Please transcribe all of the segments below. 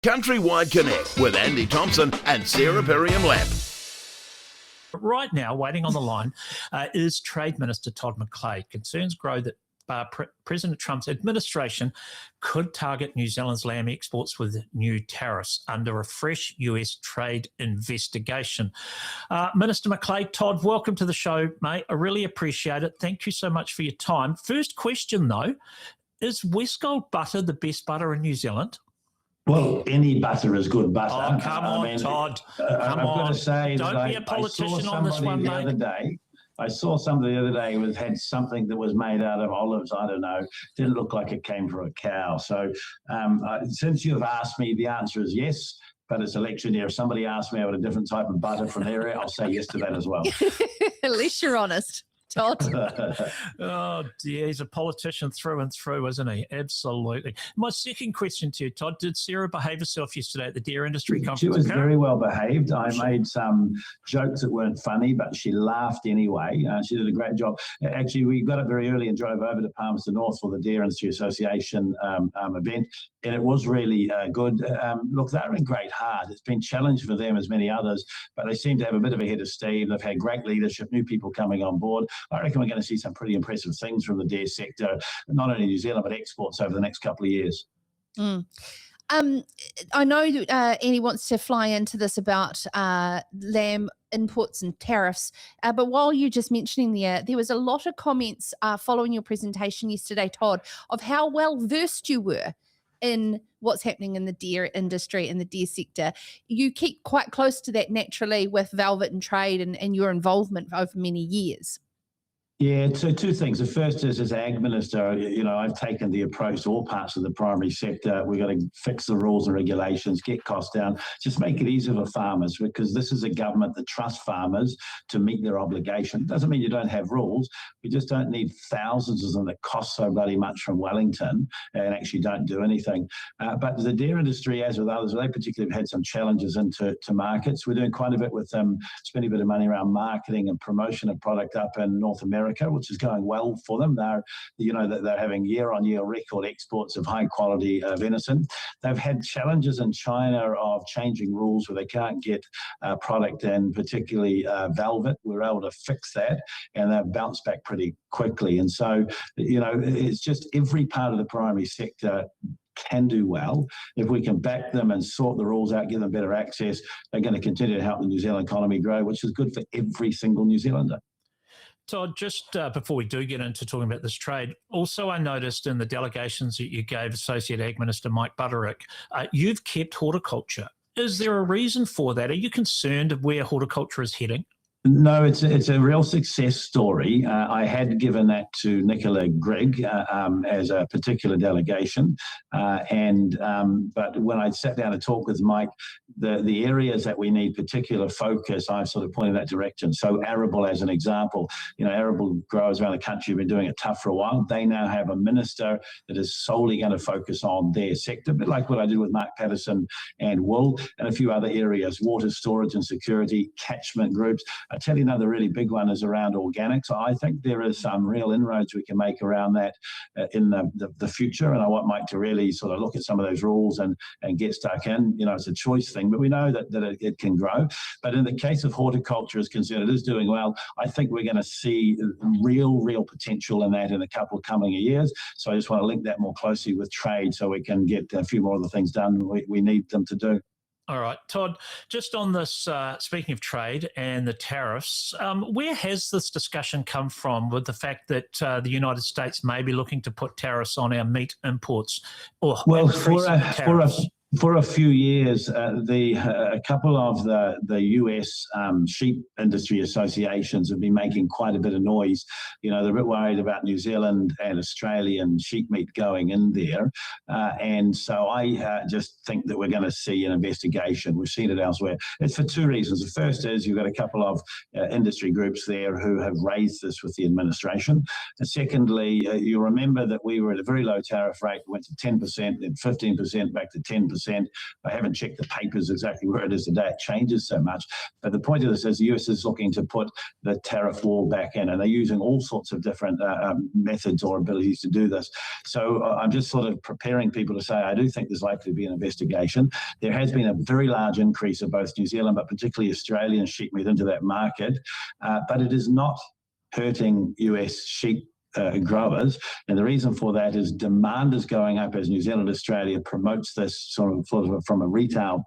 CountryWide CONNECT with Andy Thompson and Sarah Perriam-Lampp. Right now, waiting on the line is Trade Minister Todd McClay. Concerns grow that President Trump's administration could target New Zealand's lamb exports with new tariffs under a fresh US trade investigation. Minister McClay, Todd, welcome to the show, mate. I really appreciate it. Thank you so much for your time. First question, though, is Westgold butter the best butter in New Zealand? Well, any butter is good butter. Oh, come on, Todd. Come on. Got to say, don't be a politician on this one, mate. I saw somebody the other day had something that was made out of olives. I don't know. Didn't look like it came from a cow. So since you've asked me, the answer is yes. But it's election year. If somebody asks me about a different type of butter from the area, I'll say yes to that as well. At least you're honest, Todd. Oh, dear. He's a politician through and through, isn't he? Absolutely. My second question to you, Todd, did Sarah behave herself yesterday at the Dairy Industry Conference? She was very well behaved. I made some jokes that weren't funny, but she laughed anyway. She did a great job. Actually, we got up very early and drove over to Palmerston North for the Dairy Industry Association event, and it was really good. Look, they're in great heart. It's been challenged for them as many others, but they seem to have a bit of a head of steam. They've had great leadership, new people coming on board. I reckon we're going to see some pretty impressive things from the dairy sector, not only New Zealand, but exports over the next couple of years. I know Andy wants to fly into this about lamb inputs and tariffs, but while you're just mentioning there was a lot of comments following your presentation yesterday, Todd, of how well versed you were in what's happening in the dairy industry and the dairy sector. You keep quite close to that naturally with Velvet and Trade and your involvement over many years. Yeah, so two things. The first is, as Ag Minister, I've taken the approach to all parts of the primary sector. We've got to fix the rules and regulations, get costs down, just make it easier for farmers, because this is a government that trusts farmers to meet their obligation. Doesn't mean you don't have rules. We just don't need thousands of them that cost so bloody much from Wellington and actually don't do anything. But the dairy industry, as with others, they particularly have had some challenges into markets. We're doing quite a bit with them, spending a bit of money around marketing and promotion of product up in North America, which is going well for them. They're having year-on-year record exports of high-quality venison. They've had challenges in China of changing rules where they can't get product in, particularly velvet. We're able to fix that, and they've bounced back pretty quickly. And so, it's just every part of the primary sector can do well. If we can back them and sort the rules out, give them better access, they're going to continue to help the New Zealand economy grow, which is good for every single New Zealander. Todd, just before we do get into talking about this trade, also I noticed in the delegations that you gave Associate Ag Minister Mike Butterick, you've kept horticulture. Is there a reason for that? Are you concerned of where horticulture is heading? No, it's a real success story. I had given that to Nicola Grigg as a particular delegation, but when I sat down to talk with Mike, the areas that we need particular focus, I sort of pointed that direction. So arable, as an example, arable growers around the country have been doing it tough for a while. They now have a minister that is solely going to focus on their sector, a bit like what I did with Mark Patterson and wool, and a few other areas, water storage and security, catchment groups. I tell you another really big one is around organics. I think there is some real inroads we can make around that in the future, and I want Mike to really sort of look at some of those rules and get stuck in. It's a choice thing, but we know that it can grow. But in the case of horticulture is concerned, it is doing well. I think we're going to see real potential in that in a couple of coming years. So I just want to link that more closely with trade so we can get a few more of the things done we need them to do. All right, Todd, just on this, speaking of trade and the tariffs, where has this discussion come from with the fact that the United States may be looking to put tariffs on our meat imports? For a few years, a couple of the US sheep industry associations have been making quite a bit of noise. They're a bit worried about New Zealand and Australian sheep meat going in there. And so I just think that we're going to see an investigation. We've seen it elsewhere. It's for two reasons. The first is you've got a couple of industry groups there who have raised this with the administration. And secondly, you remember that we were at a very low tariff rate, went to 10%, then 15%, back to 10%. 15%. I haven't checked the papers exactly where it is today. It changes so much. But the point of this is the US is looking to put the tariff wall back in, and they're using all sorts of different methods or abilities to do this. So I'm just sort of preparing people to say I do think there's likely to be an investigation. There has been a very large increase of both New Zealand, but particularly Australian sheep meat into that market, but it is not hurting US sheep growers, and the reason for that is demand is going up as New Zealand Australia promotes this sort of from a retail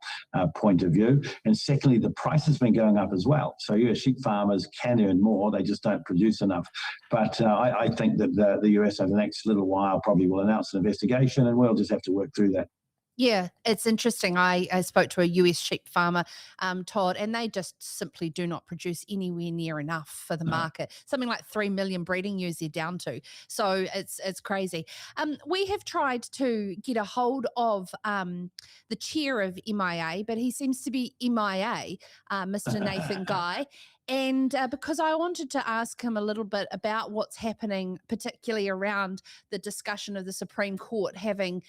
point of view, and secondly the price has been going up as well, so US sheep farmers can earn more, they just don't produce enough. But I think that the US over the next little while probably will announce an investigation, and we'll just have to work through that. Yeah, it's interesting. I spoke to a US sheep farmer, Todd, and they just simply do not produce anywhere near enough for the market. Something like 3 million breeding ewes they're down to. So it's crazy. We have tried to get a hold of the chair of MIA, but he seems to be MIA, Mr. Nathan Guy. And because I wanted to ask him a little bit about what's happening, particularly around the discussion of the Supreme Court having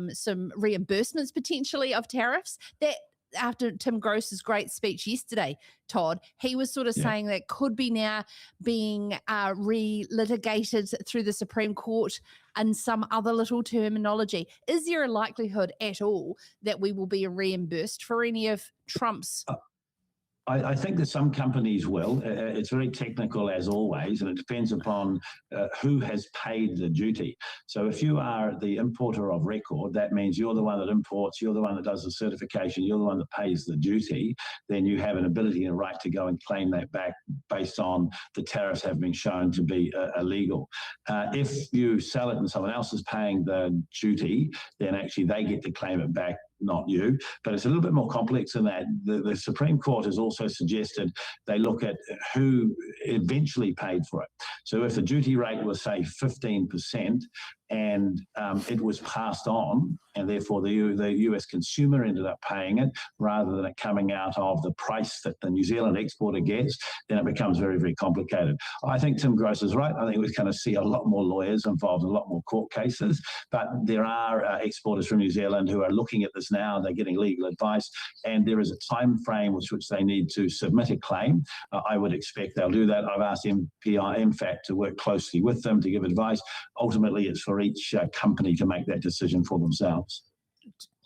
some reimbursements potentially of tariffs, that after Tim Gross's great speech yesterday, Todd, he was sort of saying that could be now being re-litigated through the Supreme Court and some other little terminology. Is there a likelihood at all that we will be reimbursed for any of Trump's I think that some companies will. It's very technical as always, and it depends upon who has paid the duty. So if you are the importer of record, that means you're the one that imports, you're the one that does the certification, you're the one that pays the duty, then you have an ability and a right to go and claim that back based on the tariffs have been shown to be illegal. If you sell it and someone else is paying the duty, then actually they get to claim it back, not you. But it's a little bit more complex than that. The Supreme Court has also suggested they look at who eventually paid for it. So if the duty rate was, say, 15%, and it was passed on, and therefore the US consumer ended up paying it rather than it coming out of the price that the New Zealand exporter gets, then it becomes very, very complicated. I think Tim Gross is right. I think we're going to see a lot more lawyers involved in a lot more court cases, but there are exporters from New Zealand who are looking at this now, and they're getting legal advice, and there is a time frame with which they need to submit a claim. I would expect they'll do that. I've asked MFAT to work closely with them to give advice. Ultimately, it's for each company to make that decision for themselves.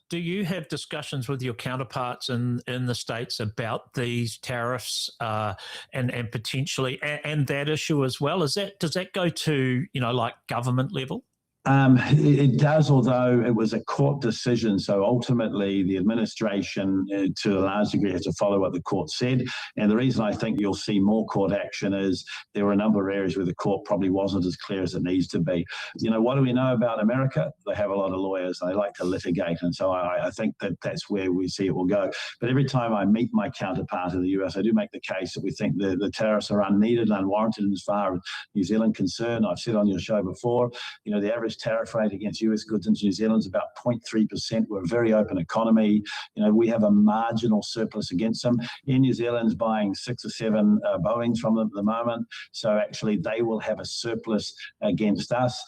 Do you have discussions with your counterparts in the States about these tariffs and potentially and that issue as well? Does that go to, like government level? It does, although it was a court decision. So ultimately, the administration, to a large degree, has to follow what the court said. And the reason I think you'll see more court action is there were a number of areas where the court probably wasn't as clear as it needs to be. What do we know about America? They have a lot of lawyers, and they like to litigate. And so I think that's where we see it will go. But every time I meet my counterpart in the US, I do make the case that we think the tariffs are unneeded and unwarranted as far as New Zealand concerned. I've said on your show before, the average tariff rate against US goods into New Zealand is about 0.3%. We're a very open economy. We have a marginal surplus against them. In New Zealand's buying 6 or 7 Boeings from them at the moment. So actually they will have a surplus against us.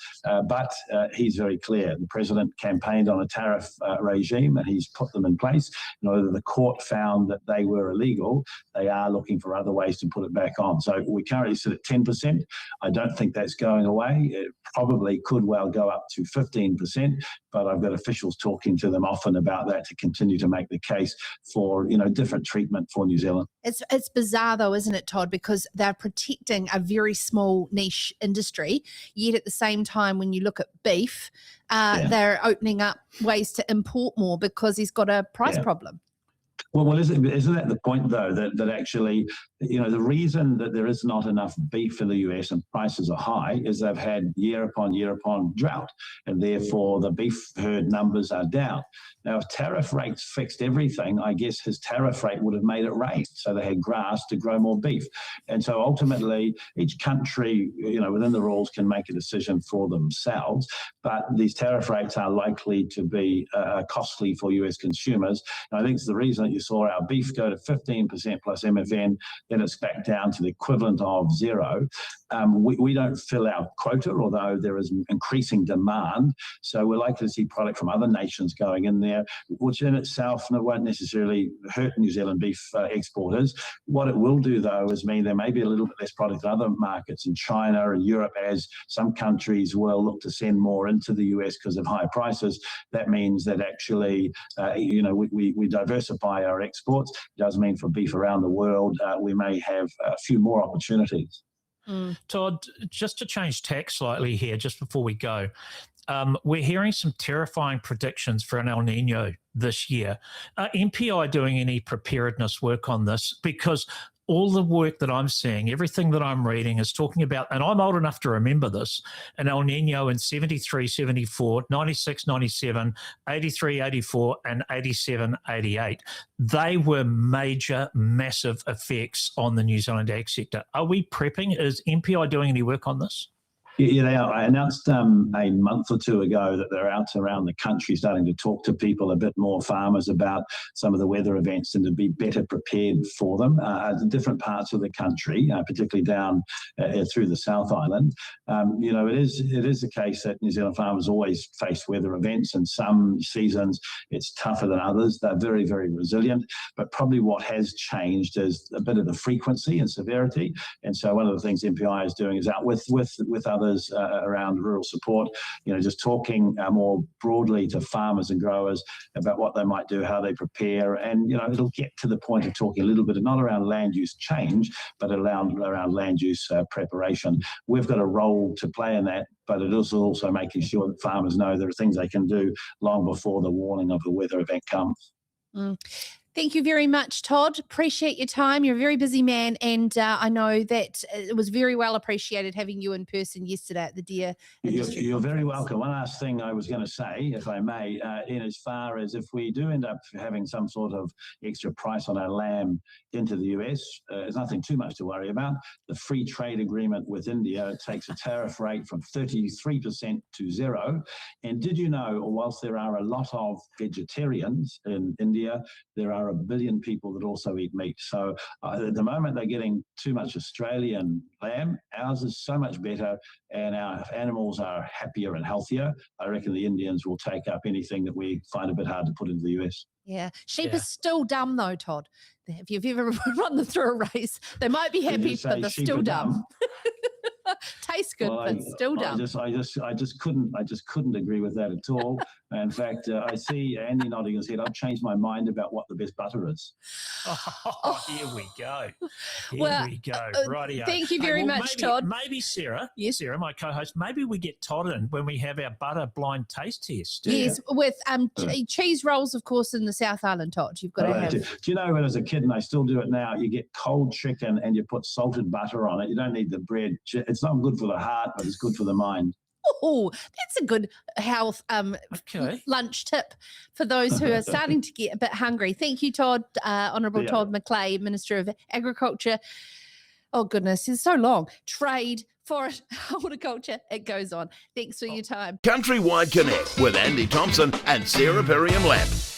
But he's very clear. The president campaigned on a tariff regime, and he's put them in place. Whether the court found that they were illegal, they are looking for other ways to put it back on. So we currently sit at 10%. I don't think that's going away. It probably could well go up to 15%, but I've got officials talking to them often about that to continue to make the case for, different treatment for New Zealand. It's bizarre though, isn't it, Todd? Because they're protecting a very small niche industry, yet at the same time, when you look at beef, they're opening up ways to import more because he's got a price problem. Well, isn't that the point, though, that actually, the reason that there is not enough beef in the US and prices are high is they've had year upon drought, and therefore the beef herd numbers are down. Now, if tariff rates fixed everything, I guess his tariff rate would have made it rain, so they had grass to grow more beef. And so ultimately, each country, within the rules can make a decision for themselves, but these tariff rates are likely to be costly for US consumers. And I think it's the reason that you you saw our beef go to 15% plus MFN, then it's back down to the equivalent of zero. We don't fill our quota, although there is increasing demand. So we're likely to see product from other nations going in there, which in itself won't necessarily hurt New Zealand beef exporters. What it will do, though, is mean there may be a little bit less product in other markets in China and Europe, as some countries will look to send more into the US because of higher prices. That means that actually, we diversify our exports. It does mean for beef around the world, we may have a few more opportunities. Todd, just to change tack slightly here, just before we go, we're hearing some terrifying predictions for an El Nino this year. Are MPI doing any preparedness work on this? Because all the work that I'm seeing, everything that I'm reading is talking about, and I'm old enough to remember this, an El Nino in 73, 74, 96, 97, 83, 84, and 87, 88. They were major, massive effects on the New Zealand ag sector. Are we prepping? Is MPI doing any work on this? Yeah, they are. I announced a month or two ago that they're out around the country starting to talk to people a bit more, farmers, about some of the weather events and to be better prepared for them in different parts of the country, particularly down through the South Island. It is the case that New Zealand farmers always face weather events, and some seasons it's tougher than others. They're very, very resilient, but probably what has changed is a bit of the frequency and severity. And so one of the things MPI is doing is out with others around rural support, just talking more broadly to farmers and growers about what they might do, how they prepare, and it'll get to the point of talking a little bit, not around land use change, but around land use preparation. We've got a role to play in that, but it is also making sure that farmers know there are things they can do long before the warning of the weather event comes. Thank you very much, Todd. Appreciate your time. You're a very busy man, and I know that it was very well appreciated having you in person yesterday at the Deer. You're very welcome. One last thing I was going to say, if I may, in as far as if we do end up having some sort of extra price on our lamb into the US, there's nothing too much to worry about. The free trade agreement with India takes a tariff rate from 33% to zero. And did you know, whilst there are a lot of vegetarians in India, there are 1 billion people that also eat meat. So at the moment, they're getting too much Australian lamb. Ours is so much better, and our animals are happier and healthier. I reckon the Indians will take up anything that we find a bit hard to put into the US. Yeah. Sheep is still dumb, though, Todd. If you've ever run them through a race, they might be happy, but they're still dumb. Tastes good, but still dumb. I just couldn't agree with that at all. In fact, I see Andy nodding his head. I've changed my mind about what the best butter is. Oh, here we go. Well, we go. Rightio. Thank you very much, Todd. Maybe Sarah, yes, Sarah, my co-host, maybe we get Todd in when we have our butter blind taste test. Yes, with cheese rolls, of course, in the South Island, Todd. You've got to have. Do you know, when as a kid, and I still do it now, you get cold chicken and you put salted butter on it. You don't need the bread. It's not good for the heart, but it's good for the mind. Oh, that's a good health lunch tip for those who are starting to get a bit hungry. Thank you, Todd, Honourable Todd McClay, Minister of Agriculture. Oh, goodness, it's so long. Trade, forest, horticulture, it goes on. Thanks for your time. CountryWide Connect with Andy Thompson and Sarah Perriam-Lampp.